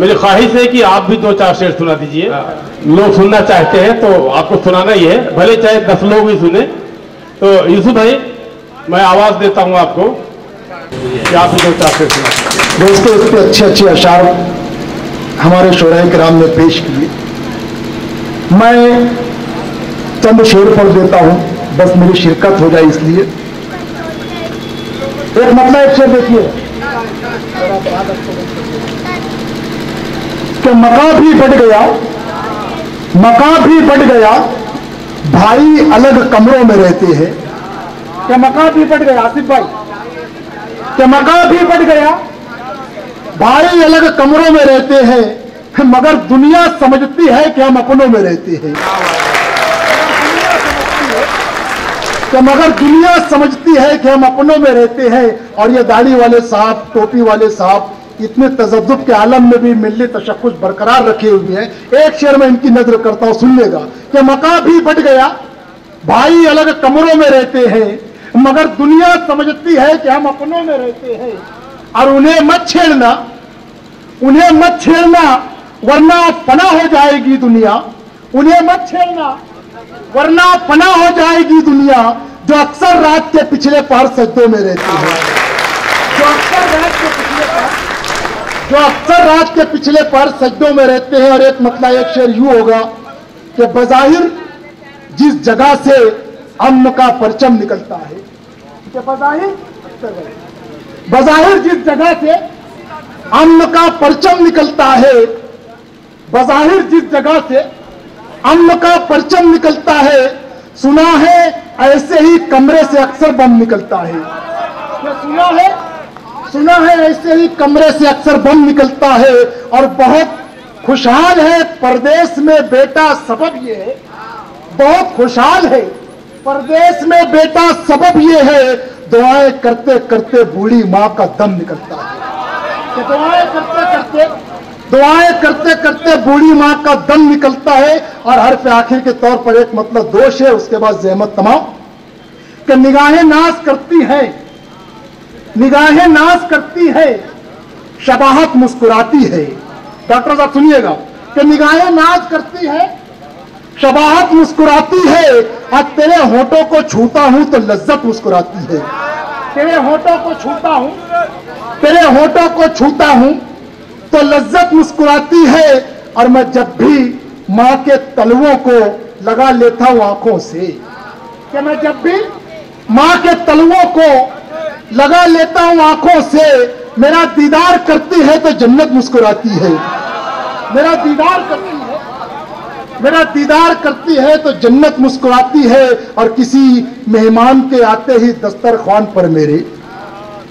मेरी ख्वाहिश है कि आप भी 2-4 शेर सुना दीजिए। लोग सुनना चाहते हैं तो आपको सुनाना ही है, भले चाहे 10 लोग भी सुने। तो यूसुफ भाई, मैं आवाज देता हूं आपको कि आप भी 2-4 शेर सुना। दोस्तों, इतने अच्छे अच्छे अशार हमारे शोराए किराम ने पेश किए। मैं चंद शेर पढ़ देता हूं, बस मेरी शिरकत हो जाए इसलिए। एक मतलब एक शेर देखिए कि मका भी बढ़ गया, मका भी बढ़ गया, भाई अलग कमरों में रहते हैं। क्या मका भी बढ़ गया आसिफ भाई? क्या मका भी बढ़ गया, भाई अलग कमरों में रहते हैं, मगर दुनिया समझती है कि हम अपनों में रहते हैं। तो मगर दुनिया समझती है कि हम अपनों में रहते हैं। और ये दाढ़ी वाले साहब, टोपी वाले साहब इतने तजद्दुद के आलम में भी मिल्ली तशक्कुस बरकरार रखे हुए हैं। एक शेर में इनकी नजर करता हूं, सुनिएगा कि मका भी बढ़ गया, भाई अलग कमरों में रहते हैं, मगर दुनिया समझती है कि हम अपनों में रहते हैं। और उन्हें मत छेड़ना, उन्हें मत छेड़ना, वरना फना हो जाएगी दुनिया। उन्हें मत छेड़ना, वरना फना हो जाएगी दुनिया, जो अक्सर रात के पिछले पहर सजदों में रहती है। जो अक्सर रात के पिछले पहर, जो अक्सर रात के पिछले पहर सजदों में रहते हैं। और एक मतलब एक शेर यूं होगा कि बज़ाहिर जिस जगह से अम्न का परचम निकलता है, कि बज़ाहिर जिस जगह से अम्न का परचम निकलता है, बज़ाहिर जिस जगह से अम्न का परचम निकलता है, सुना है ऐसे ही कमरे से अक्सर बम निकलता है। सुना है ऐसे ही कमरे से अक्सर बम निकलता है। और बहुत खुशहाल है परदेश में बेटा, सबब ये है, बहुत खुशहाल है परदेश में बेटा, सबब ये है, दुआएं करते करते बूढ़ी माँ का दम निकलता है। दुआएं करते करते बूढ़ी माँ का दम निकलता है। और हर्फ आखिर के तौर पर एक मतलब दोष है, उसके बाद ज़हमत तमाम कि निगाहें नाज करती है, निगाहें नाज करती है, शबाहत मुस्कुराती है। डॉक्टर साहब सुनिएगा कि निगाहें नाज करती है, शबाहत मुस्कुराती है, और तेरे होठों को छूता हूं तो लज्जत मुस्कुराती है। तेरे होठों को छूता हूं, तेरे होठों को छूता हूं तो लज्जत मुस्कुराती है। और मैं जब भी माँ के तलवों को लगा लेता हूं आंखों से, कि मैं जब भी माँ के तलवों को लगा लेता हूं आंखों से, मेरा दीदार करती है तो जन्नत मुस्कुराती है। मेरा दीदार करती है, मेरा दीदार करती है तो जन्नत मुस्कुराती है। और किसी मेहमान के आते ही दस्तरखान पर मेरे,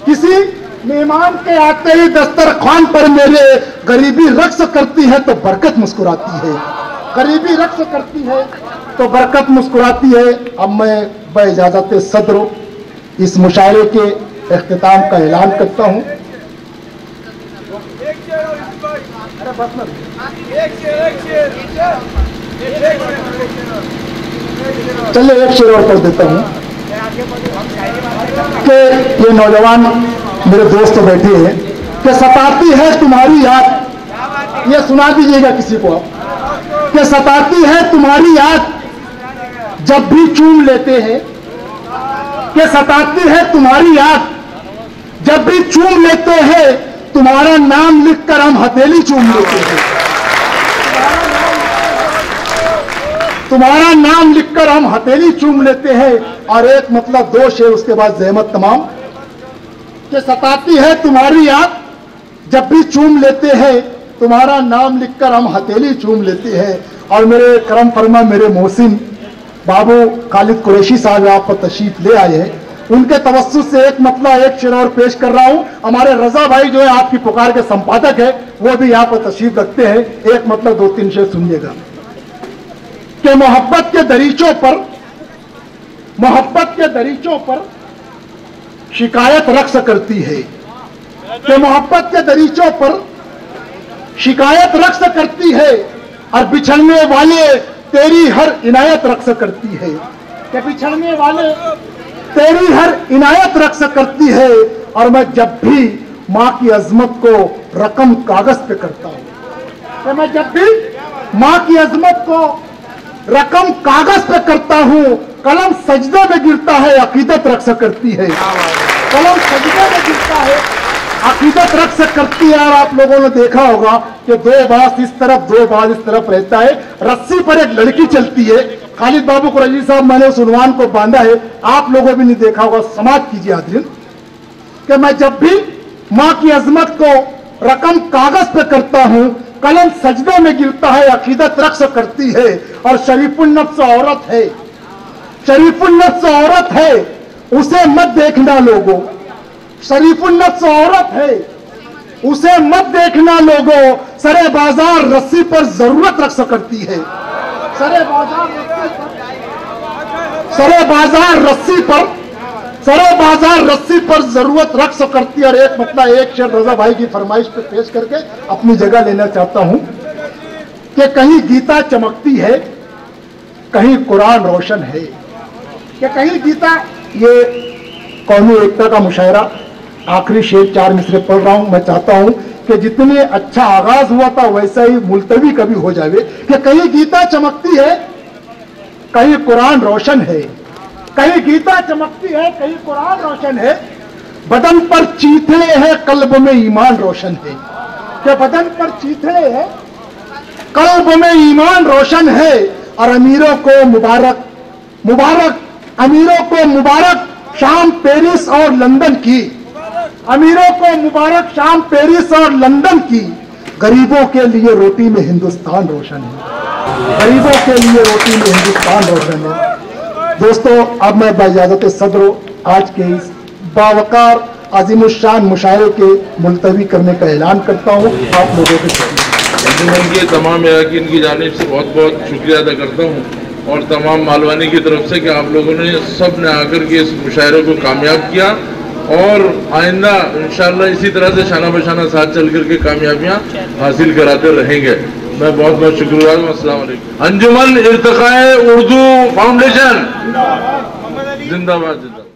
किसी मेहमान के आते ही दस्तरखान पर मेरे, गरीबी रक्स करती है तो बरकत मुस्कुराती है। गरीबी रक्स करती है तो बरकत मुस्कुराती है। अब मैं बइजाज़त सदर इस मुशायरे के इख्तिताम का ऐलान करता हूं। चलिए एक शेर और पढ़ देता हूं कि ये नौजवान मेरे दोस्त बैठे हैं कि सताती है तुम्हारी याद, ये सुना दीजिएगा किसी को आप, कि सताती है तुम्हारी याद जब भी चूम लेते हैं, कि सताती है तुम्हारी याद जब भी चूम लेते हैं, तुम्हारा नाम लिखकर हम हथेली चूम लेते हैं। तुम्हारा नाम लिखकर हम हथेली चूम लेते हैं। और एक मतलब दोष है, उसके बाद ज़हमत तमाम कि सताती है तुम्हारी याद जब भी चूम लेते हैं, तुम्हारा नाम लिखकर हम हथेली चूम लेते हैं। और मेरे करम फरमा मेरे मोहसिन बाबू खालिद कुरैशी साहब आप पर तशरीफ ले आए हैं, उनके तवस्सुस से एक मतलब एक शेर और पेश कर रहा हूं। हमारे रजा भाई जो है आपकी पुकार के संपादक है, वो भी यहाँ पर तशरीफ रखते हैं। एक मतलब 2-3 शेर सुनिएगा कि मोहब्बत के दरीचों पर, मोहब्बत के दरीचों पर शिकायत रक्स करती है, कि मोहब्बत के दरीचों पर शिकायत रक्स करती है, और बिछड़ने वाले तेरी हर इनायत रक्स करती है, कि बिछड़ने वाले तेरी हर इनायत रक्स करती है। और मैं जब भी माँ की अजमत को रकम कागज पे करता हूँ, कि मैं जब भी माँ की अजमत को रकम कागज पे करता हूँ, कलम सजदे में गिरता है, अकीदत रक्स करती है। कलम सजदे में गिरता है, अकीदत रक्स करती है। और आप लोगों ने देखा होगा कि दो बाज इस तरफ, दो बाज इस तरफ रहता है, रस्सी पर एक लड़की चलती है। खालिद बाबू कुरैशी साहब, मैंने उस उन्वान को बांधा है, आप लोगों भी नहीं देखा होगा, समाप्त कीजिए हाज़रीन, कि मैं जब भी माँ की अजमत को रकम कागज पे करता हूँ, कलम सजदे में गिरता है, अकीदत रक्स करती है। और शरीफुल नफ्स औरत है, शरीफुल नफ्स औरत है, उसे मत देखना लोगों। शरीफुल नफ्स औरत है, उसे मत देखना लोगों। सरे बाजार रस्सी पर जरूरत रक्स करती है। सरे बाजार रस्सी पर जरूरत रक्स करती है। और एक मतलब एक शेर रजा भाई की फरमाइश पे पेश करके अपनी जगह लेना चाहता हूं कि कहीं गीता चमकती है, कहीं कुरान रोशन है। कि कहीं गीता, ये कौमी एकता का मुशायरा, आखिरी शेर 4 मिसरे पढ़ रहा हूं। मैं चाहता हूं कि जितने अच्छा आगाज हुआ था वैसा ही मुलतवी कभी हो जाए। कि कहीं गीता चमकती है, कहीं कुरान रोशन है। कहीं गीता चमकती है, कहीं कुरान रोशन है। बदन पर चीथड़े हैं, कल्ब में ईमान रोशन है। कि बदन पर चीथड़े हैं, कल्ब में ईमान रोशन है। और अमीरों को मुबारक, मुबारक अमीरों को मुबारक शाम पेरिस और लंदन की। अमीरों को मुबारक शाम पेरिस और लंदन की। गरीबों के लिए रोटी में हिंदुस्तान रोशन है। गरीबों के लिए रोटी में हिंदुस्तान रोशन है। दोस्तों, अब मैं बाइजाज़त सदर आज के इस बावकार अजीमुशान मुशायरे के मुलतवी करने का ऐलान करता हूँ। आप लोगों के अंजुमन के तमाम अरकान की जानिब से बहुत बहुत शुक्रिया अदा करता हूँ, और तमाम मालवानी की तरफ से कि आप लोगों ने सब ने आकर के इस मुशायरे को कामयाब किया। और आइंदा इंशाअल्लाह इसी तरह से शाना बशाना साथ चल करके कामयाबियाँ हासिल कराते रहेंगे। मैं बहुत बहुत शुक्रिया। अस्सलाम वालेकुम। अंजुमन इर्तिकाए उर्दू फाउंडेशन जिंदाबाद जिंदाबाद।